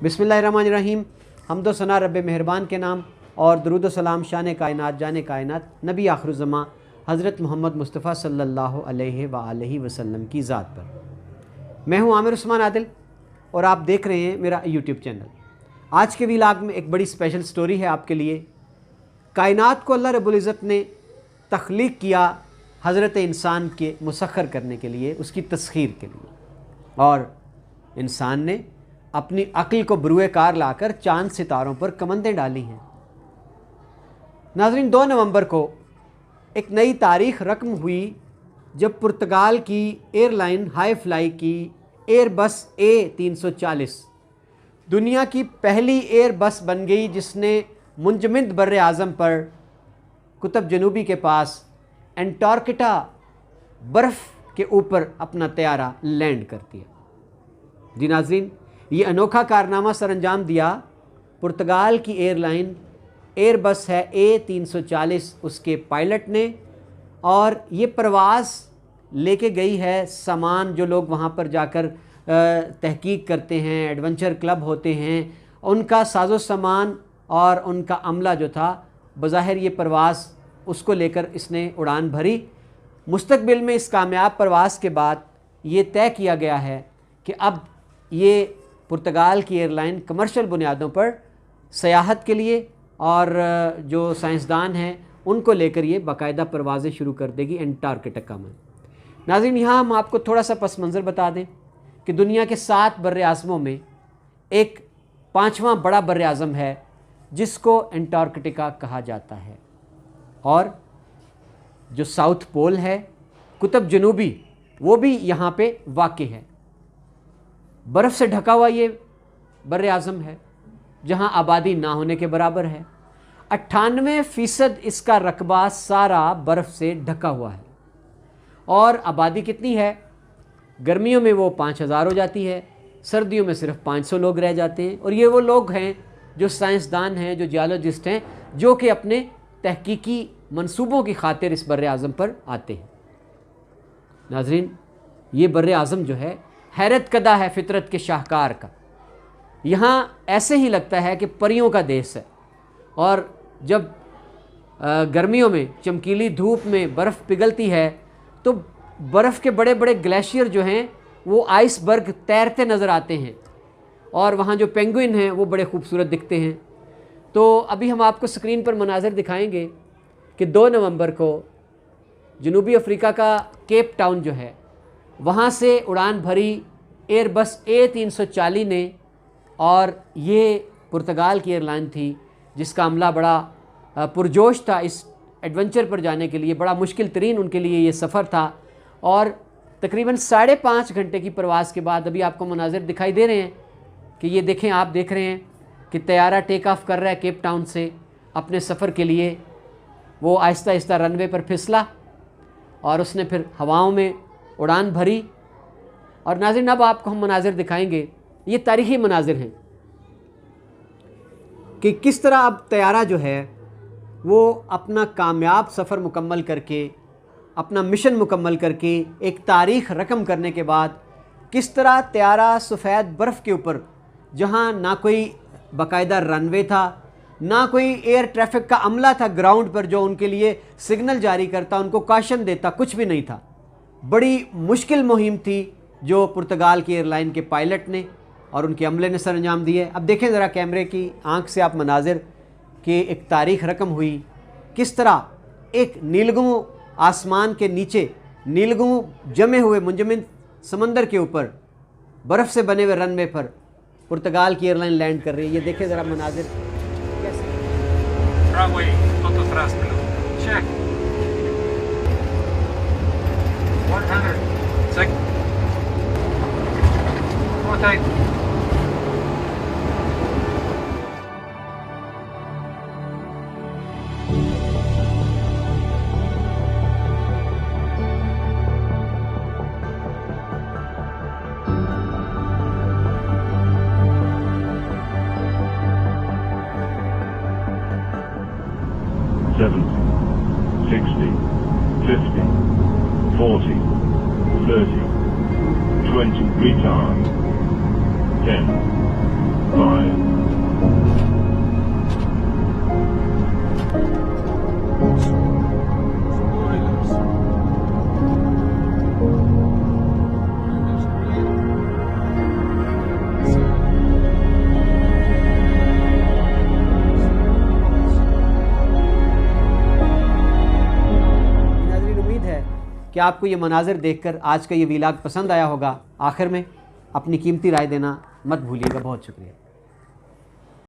बिस्मिल्लाहिर्रहमानिर्रहीम। हम्दो सना रब्बे मेहरबान के नाम और दरूद सलाम शान कायनात जाने कायनात नबी आखिरुज़्ज़मा हज़रत मोहम्मद मुस्तफ़ा सल्लल्लाहु अलैहि वसल्लम की ज़ात पर। मैं हूँ आमिर उस्मान आदिल और आप देख रहे हैं मेरा यूट्यूब चैनल। आज के व्लॉग में एक बड़ी स्पेशल स्टोरी है आपके लिए। कायनात को अल्लाह रब्बुल इज़्ज़त ने तख्लीक किया हज़रत इंसान के मुसख्खर करने के लिए, उसकी तस्खीर के लिए, और इंसान ने अपनी अक्ल को बरूए कार लाकर चांद सितारों पर कमंदें डाली हैं। नाज़रीन, 2 नवंबर को एक नई तारीख रकम हुई जब पुर्तगाल की एयरलाइन हाई फ्लाई की एयरबस A340 दुनिया की पहली एयरबस बन गई जिसने मुंजमद बर्रे आज़म पर कुतुब जनूबी के पास अंटार्कटिका बर्फ़ के ऊपर अपना तैयारा लैंड कर दिया। जी नाज़रीन, ये अनोखा कारनामा सरअंजाम दिया पुर्तगाल की एयरलाइन एयरबस है A340 उसके पायलट ने, और ये परवाज़ लेके गई है सामान जो लोग वहाँ पर जाकर तहकीक करते हैं, एडवेंचर क्लब होते हैं, उनका साजो सामान और उनका अमला जो था, बज़ाहिर ये परवाज़ उसको लेकर इसने उड़ान भरी। मुस्तकबिल में इस कामयाब परवाज़ के बाद ये तय किया गया है कि अब ये पुर्तगाल की एयरलाइन कमर्शियल बुनियादों पर सयाहत के लिए और जो साइंसदान हैं उनको लेकर ये बाकायदा परवाज़ें शुरू कर देगी अंटार्कटिका में। नाज़रीन, यहाँ हम आपको थोड़ा सा पस मंज़र बता दें कि दुनिया के 7 बर्रे आज़मों में एक 5वां बड़ा बर्रे आज़म है जिसको अंटार्कटिका कहा जाता है, और जो साउथ पोल है कुतुब जनूबी वो भी यहाँ पे वाक़ई है। बर्फ़ से ढका हुआ ये बर्रे आज़म है जहाँ आबादी ना होने के बराबर है। 98% इसका रकबा सारा बर्फ़ से ढका हुआ है, और आबादी कितनी है? गर्मियों में वो 5000 हो जाती है, सर्दियों में सिर्फ 500 लोग रह जाते हैं। और ये वो लोग हैं जो साइंसदान हैं, जो जियोलॉजिस्ट हैं, जो कि अपने तहकीकी मंसूबों की खातिर इस बर्रे आज़म पर आते हैं। नाज़रीन, ये बर्रे आज़म जो है हैरत कदा है फितरत के शाहकार का। यहाँ ऐसे ही लगता है कि परियों का देश है, और जब गर्मियों में चमकीली धूप में बर्फ़ पिघलती है तो बर्फ़ के बड़े बड़े ग्लेशियर जो हैं वो आइसबर्ग तैरते नज़र आते हैं, और वहाँ जो पेंगुइन हैं वो बड़े खूबसूरत दिखते हैं। तो अभी हम आपको स्क्रीन पर मनाज़र दिखाएंगे कि 2 नवंबर को जनूबी अफ्रीका का केप टाउन जो है वहाँ से उड़ान भरी एयरबस A340 ने, और ये पुर्तगाल की एयरलाइन थी जिसका अमला बड़ा पुरजोश था इस एडवेंचर पर जाने के लिए। बड़ा मुश्किल तरीन उनके लिए ये सफ़र था, और तकरीबन 5.5 घंटे की परवाज़ के बाद अभी आपको मनाज़िर दिखाई दे रहे हैं कि ये देखें, आप देख रहे हैं कि तैयारा टेक ऑफ कर रहा है केप टाउन से अपने सफ़र के लिए। वो आहिस्ता आहिस्ता रनवे पर फिसला और उसने फिर हवाओं में उड़ान भरी। और नाज़रीन, अब आपको हम मनाज़िर दिखाएंगे, ये तारीख़ी मनाज़िर हैं कि किस तरह अब तैयारा जो है वो अपना कामयाब सफ़र मुकम्मल करके, अपना मिशन मुकम्मल करके, एक तारीख़ रकम करने के बाद किस तरह तैयारा सफ़ेद बर्फ़ के ऊपर, जहाँ ना कोई बाकायदा रनवे था, ना कोई एयर ट्रैफिक का अमला था ग्राउंड पर जो उनके लिए सिग्नल जारी करता, उनको काशन देता, कुछ भी नहीं था। बड़ी मुश्किल मुहिम थी जो पुर्तगाल की एयरलाइन के पायलट ने और उनके अमले ने सर अंजाम दिए। अब देखें ज़रा कैमरे की आंख से आप मनाजिर कि एक तारीख़ रकम हुई, किस तरह एक नीलगुम आसमान के नीचे, नीलगुम जमे हुए मुंजमद समंदर के ऊपर बर्फ़ से बने हुए रनवे पर पुर्तगाल की एयरलाइन लैंड कर रही है। ये देखें ज़रा मनाजिर कैसे। चेक 100 check 4 70, 60, 50, 40, 30, 20, retard, 10, 5, कि आपको ये मनाजिर देखकर आज का ये वीलाग पसंद आया होगा। आखिर में अपनी कीमती राय देना मत भूलिएगा। बहुत शुक्रिया।